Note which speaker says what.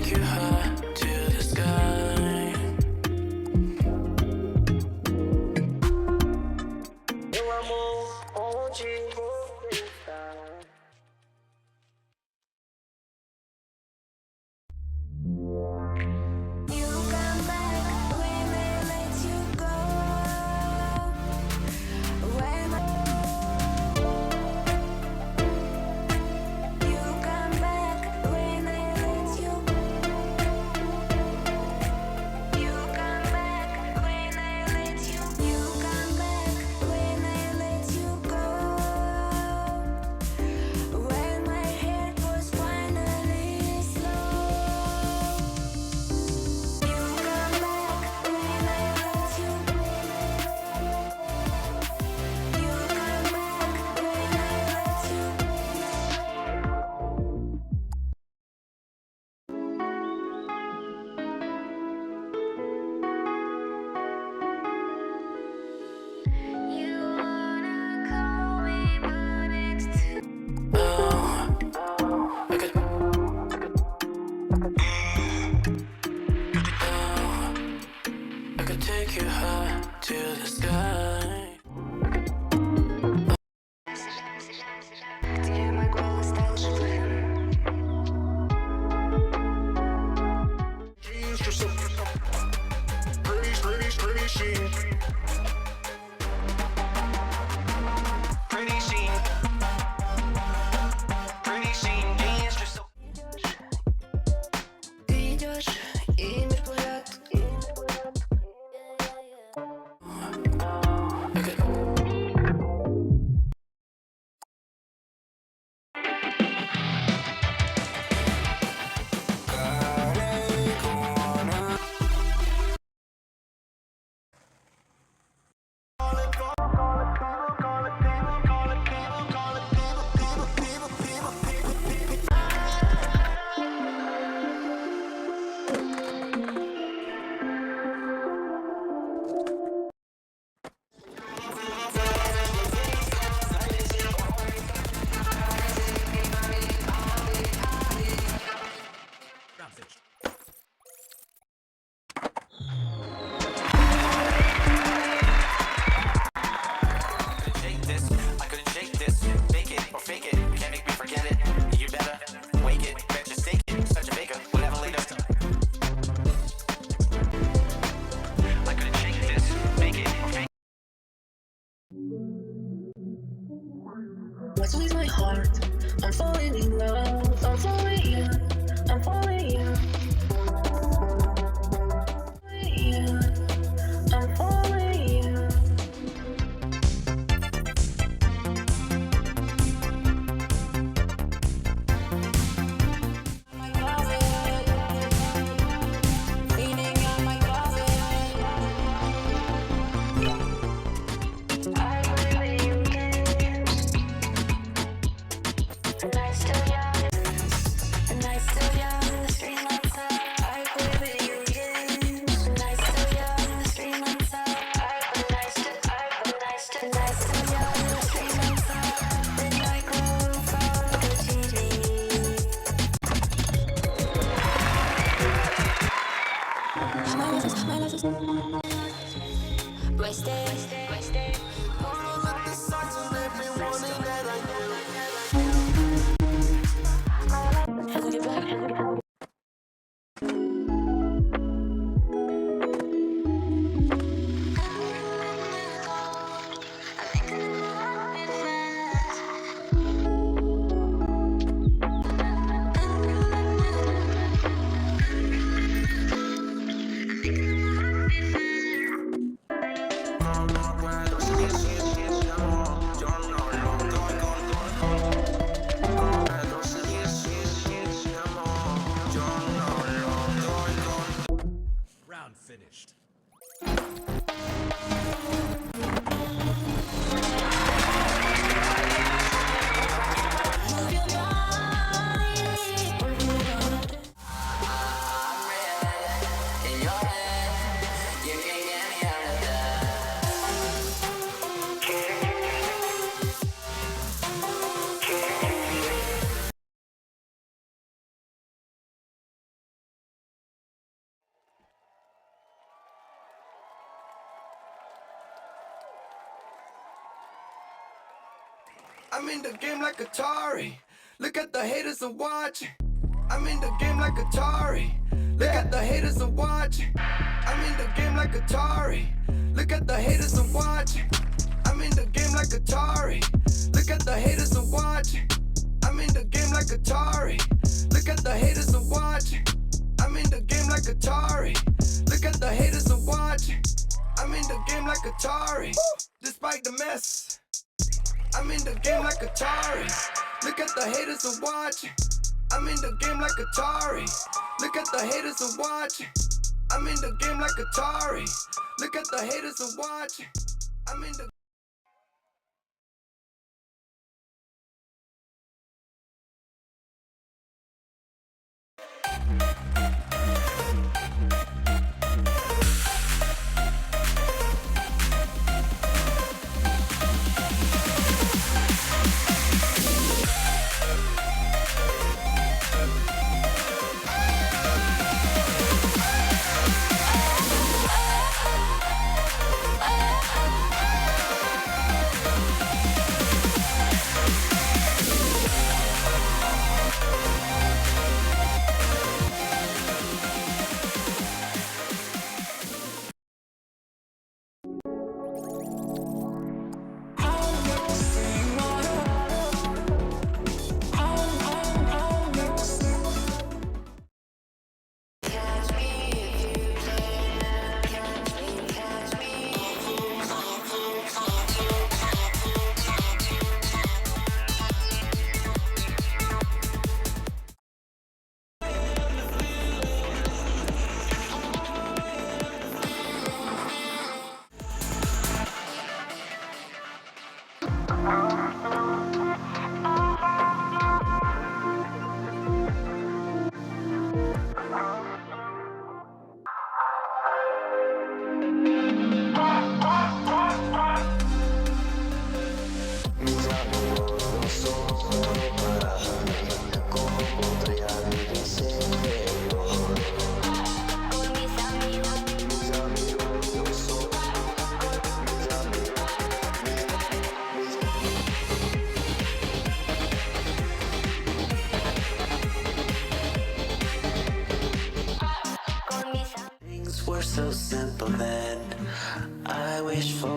Speaker 1: you high to the sky. Meu amor, onde você está? Take you high to the sky. Где мой голос стал живым? Ты идешь, и мир плывет. What's with my heart? I'm falling in love. I'm falling in. I'm falling in. I'm falling in. My closet, cleaning out my closet. I believe you can. And I still young, and I still young, the screen lights up. I believe in you again. And I still young, the screen lights up. And I still young, the screen lights up. Then I grow from the TV. My life is wasted. Overlook the signs of every morning that I knew. I'm in the game like Atari. Look at the haters and watch. I'm in the game like Atari. Look at the haters and watch. I'm in the game like Atari. Look at the haters and watch. I'm in the game like Atari. Look at the haters and watch. I'm in the game like Atari. Look at the haters and watch. I'm in the game like Atari. Look at the haters and watch. I'm in the game like Atari. Despite the mess, I'm in the game like Atari. Look at the haters and watch. I'm in the game like Atari. Look at the haters and watch. I'm in the game like Atari. Look at the haters and watch. I'm in the
Speaker 2: Things were so simple then. I wish for